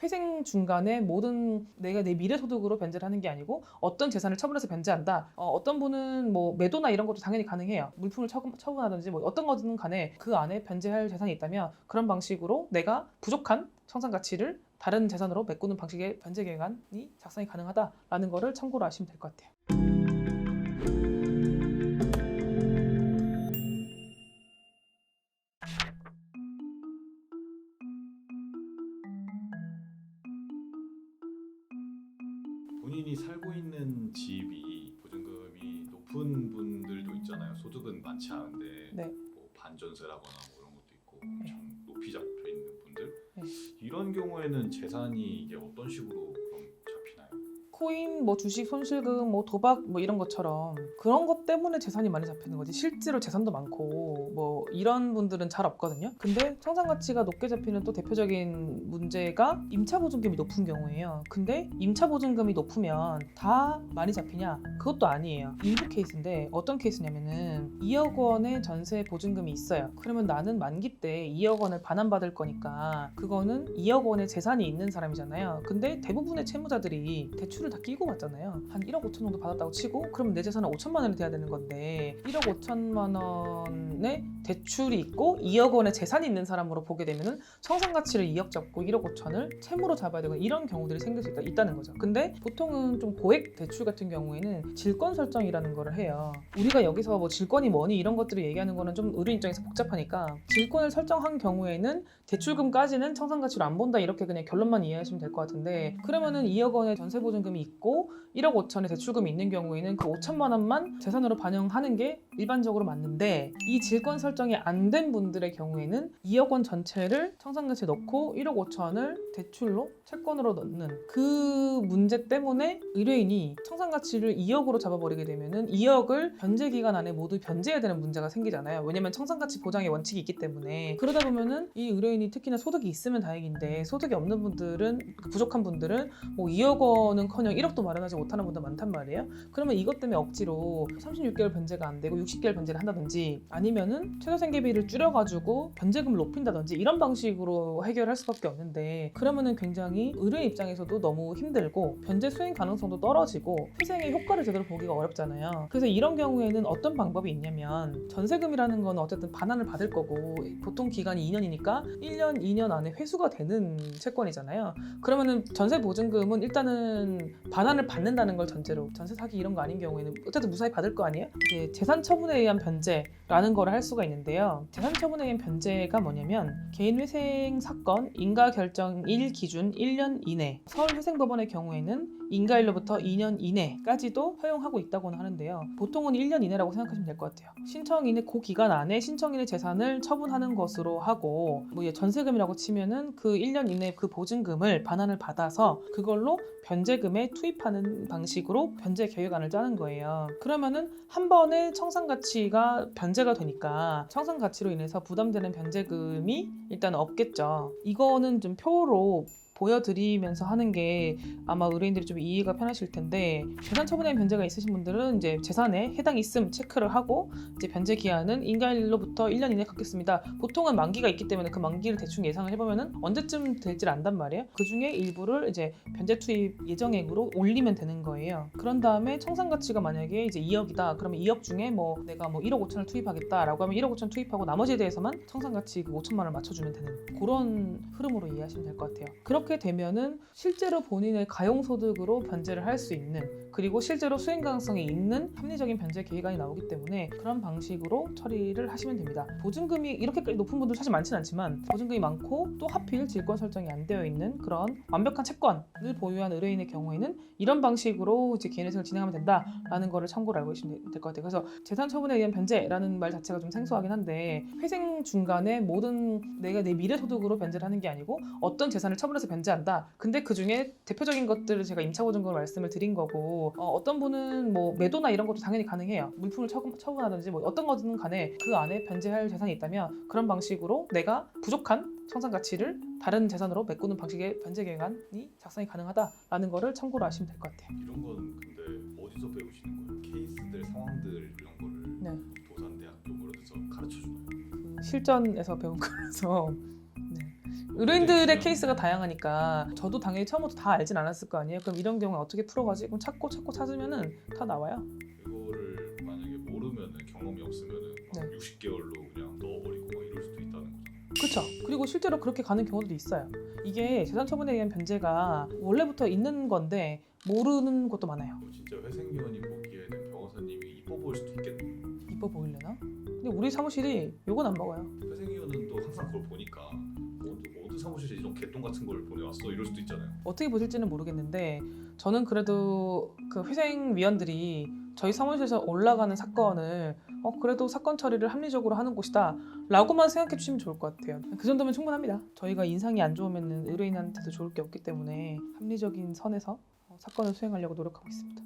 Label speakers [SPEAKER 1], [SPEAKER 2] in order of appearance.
[SPEAKER 1] 회생 중간에 모든 내가 내 미래 소득으로 변제를 하는 게 아니고 어떤 재산을 처분해서 변제한다. 어떤 분은 뭐 매도나 이런 것도 당연히 가능해요. 물품을 처분하든지 뭐 어떤 거든 간에 그 안에 변제할 재산이 있다면 그런 방식으로 내가 부족한 청산 가치를 다른 재산으로 메꾸는 방식의 변제 계획안이 작성이 가능하다라는 거를 참고로 하시면 될 것 같아요.
[SPEAKER 2] 본인이 살고 있는 집이 보증금이 높은 분들도 있잖아요. 소득은 많지 않은데
[SPEAKER 1] 네.
[SPEAKER 2] 뭐 반전세라거나 뭐 이런 것도 있고
[SPEAKER 1] 네.
[SPEAKER 2] 엄청 높이 잡혀 있는 분들
[SPEAKER 1] 네.
[SPEAKER 2] 이런 경우에는 재산이 이게 어떤 식으로 그럼 잡히나요?
[SPEAKER 1] 코인, 뭐 주식 손실금, 뭐 도박 뭐 이런 것처럼 그런 것 때문에 재산이 많이 잡히는 거지. 실제로 재산도 많고 뭐 이런 분들은 잘 없거든요. 근데 청산 가치가 높게 잡히는 또 대표적인 문제가 임차 보증금이 높은 경우예요. 근데 임차 보증금이 높으면 다 많이 잡히냐? 그것도 아니에요. 일부 케이스인데 어떤 케이스냐면은 2억 원의 전세 보증금이 있어요. 그러면 나는 만기 때 2억 원을 반환받을 거니까 그거는 2억 원의 재산이 있는 사람이잖아요. 근데 대부분의 채무자들이 대출을 다 끼고 왔잖아요. 한 1억 5천 정도 받았다고 치고 그러면 내 재산은 5천만 원이 돼야 되는 건데 1억 5천만 원의 대출이 있고 2억 원의 재산이 있는 사람으로 보게 되면은 청산 가치를 2억 잡고 1억 5천을 채무로 잡아야 되고 이런 경우들이 생길 수 있다는 거죠. 근데 보통은 좀 고액 대출 같은 경우에는 질권 설정이라는 거를 해요. 우리가 여기서 뭐 질권이 뭐니 이런 것들을 얘기하는 거는 좀 의뢰인 입장에서 복잡하니까 질권을 설정한 경우에는 대출금까지는 청산 가치로 안 본다 이렇게 그냥 결론만 이해하시면 될 것 같은데 그러면은 2억 원의 전세 보증금이 있고 1억 5천의 대출금이 있는 경우에는 그 5천만 원만 재산으로 반영하는 게 일반적으로 맞는데 이 질권 설정이 안 된 분들의 경우에는 2억 원 전체를 청산가치에 넣고 1억 5천을 대출로 채권으로 넣는 그 문제 때문에 의뢰인이 청산가치를 2억으로 잡아버리게 되면은 2억을 변제 기간 안에 모두 변제해야 되는 문제가 생기잖아요. 왜냐면 청산가치 보장의 원칙이 있기 때문에 그러다 보면은 이 의뢰인이 특히나 소득이 있으면 다행인데 소득이 없는 분들은 부족한 분들은 뭐 2억 원은커녕 1억도 마련하지 못하는 분들 많단 말이에요. 그러면 이것 때문에 억지로 36개월 변제가 안 되고 60개월 변제를 한다든지 아니면은 최저생계비를 줄여가지고 변제금을 높인다든지 이런 방식으로 해결할 수밖에 없는데 그러면은 굉장히 의뢰인 입장에서도 너무 힘들고 변제 수행 가능성도 떨어지고 회생의 효과를 제대로 보기가 어렵잖아요. 그래서 이런 경우에는 어떤 방법이 있냐면 전세금이라는 건 어쨌든 반환을 받을 거고 보통 기간이 2년이니까 1년, 2년 안에 회수가 되는 채권이잖아요. 그러면은 전세 보증금은 일단은 반환을 받는다는 걸 전제로 전세 사기 이런 거 아닌 경우에는 어쨌든 무사히 받을 거 아니에요? 이제 재산 처분에 의한 변제라는 거를 할 수가 있는데요. 재산 처분에 의한 변제가 뭐냐면 개인 회생 사건 인가 결정일 기준 1년 이내 서울회생법원의 경우에는 인가일로부터 2년 이내까지도 허용하고 있다고는 하는데요. 보통은 1년 이내라고 생각하시면 될 것 같아요. 신청인의 그 기간 안에 신청인의 재산을 처분하는 것으로 하고 뭐 전세금이라고 치면은 그 1년 이내 그 보증금을 반환을 받아서 그걸로 변제금에 투입하는 방식으로 변제 계획안을 짜는 거예요. 그러면은 한 번에 청산 가치가 변제가 되니까 청산 가치로 인해서 부담되는 변제금이 일단 없겠죠. 이거는 좀 표로 보여드리면서 하는 게 아마 의뢰인들이 좀 이해가 편하실 텐데 재산 처분에 변제가 있으신 분들은 이제 재산에 해당이 있음 체크를 하고 이제 변제 기한은 인가일로부터 1년 이내 갖겠습니다. 보통은 만기가 있기 때문에 그 만기를 대충 예상을 해보면은 언제쯤 될지 안단 말이에요. 그 중에 일부를 이제 변제 투입 예정액으로 올리면 되는 거예요. 그런 다음에 청산 가치가 만약에 이제 2억이다. 그러면 2억 중에 뭐 내가 뭐 1억 5천을 투입하겠다라고 하면 1억 5천 투입하고 나머지에 대해서만 청산 가치 그 5천만 원을 맞춰주면 되는 그런 흐름으로 이해하시면 될 것 같아요. 그렇게 되면은 실제로 본인의 가용소득으로 변제를 할 수 있는 그리고 실제로 수행 가능성이 있는 합리적인 변제 계획안이 나오기 때문에 그런 방식으로 처리를 하시면 됩니다. 보증금이 이렇게까지 높은 분들 사실 많지는 않지만 보증금이 많고 또 하필 질권 설정이 안 되어 있는 그런 완벽한 채권을 보유한 의뢰인의 경우에는 이런 방식으로 이제 개인회생을 진행하면 된다라는 거를 참고로 알고 계시면 될 것 같아요. 그래서 재산 처분에 의한 변제라는 말 자체가 좀 생소하긴 한데 회생 중간에 모든 내가 내 미래 소득으로 변제를 하는 게 아니고 어떤 재산을 처분해서 변제한다. 근데 그 중에 대표적인 것들을 제가 임차보증금을 말씀을 드린 거고 어떤 분은 뭐 매도나 이런 것도 당연히 가능해요. 물품을 처분하든지 뭐 어떤 거든 간에 그 안에 변제할 재산이 있다면 그런 방식으로 내가 부족한 청산 가치를 다른 재산으로 메꾸는 방식의 변제 계획안이 작성이 가능하다라는 거를 참고로 하시면 될 것 같아요.
[SPEAKER 2] 이런 거는 근데 어디서 배우시는 거예요? 케이스들, 상황들 이런 거를
[SPEAKER 1] 네.
[SPEAKER 2] 도산대학교 뭐 이런 데서 가르쳐 주나요?
[SPEAKER 1] 그 실전에서 배운 거라서 네. 의뢰인들의
[SPEAKER 2] 중요한
[SPEAKER 1] 케이스가 다양하니까 저도 당연히 처음부터 다 알진 않았을 거 아니에요. 그럼 이런 경우에 어떻게 풀어가지? 그럼 찾고 찾으면은 다 나와요.
[SPEAKER 2] 이거를 만약에 모르면은 경험이 없으면은 막
[SPEAKER 1] 네.
[SPEAKER 2] 60개월로 그냥 넣어버리고 막 이럴 수도 있다는 거잖아요.
[SPEAKER 1] 그렇죠. 그리고 실제로 그렇게 가는 경우도 있어요. 이게 재산 처분에 의한 변제가 원래부터 있는 건데 모르는 것도 많아요.
[SPEAKER 2] 진짜 회생위원이 보기에는 변호사님이 이뻐 보일 수도 있겠네.
[SPEAKER 1] 이뻐 보이려나? 근데 우리 사무실이 욕은 안 먹어요.
[SPEAKER 2] 회생위원은 또 항상 그걸 보니까 어느 사무실에 이런 개똥 같은 걸 보내왔어 이럴 수도 있잖아요.
[SPEAKER 1] 어떻게 보실지는 모르겠는데 저는 그래도 그 회생위원들이 저희 사무실에서 올라가는 사건을 그래도 사건 처리를 합리적으로 하는 곳이다 라고만 생각해 주시면 좋을 것 같아요. 그 정도면 충분합니다. 저희가 인상이 안 좋으면 의뢰인한테도 좋을 게 없기 때문에 합리적인 선에서 사건을 수행하려고 노력하고 있습니다.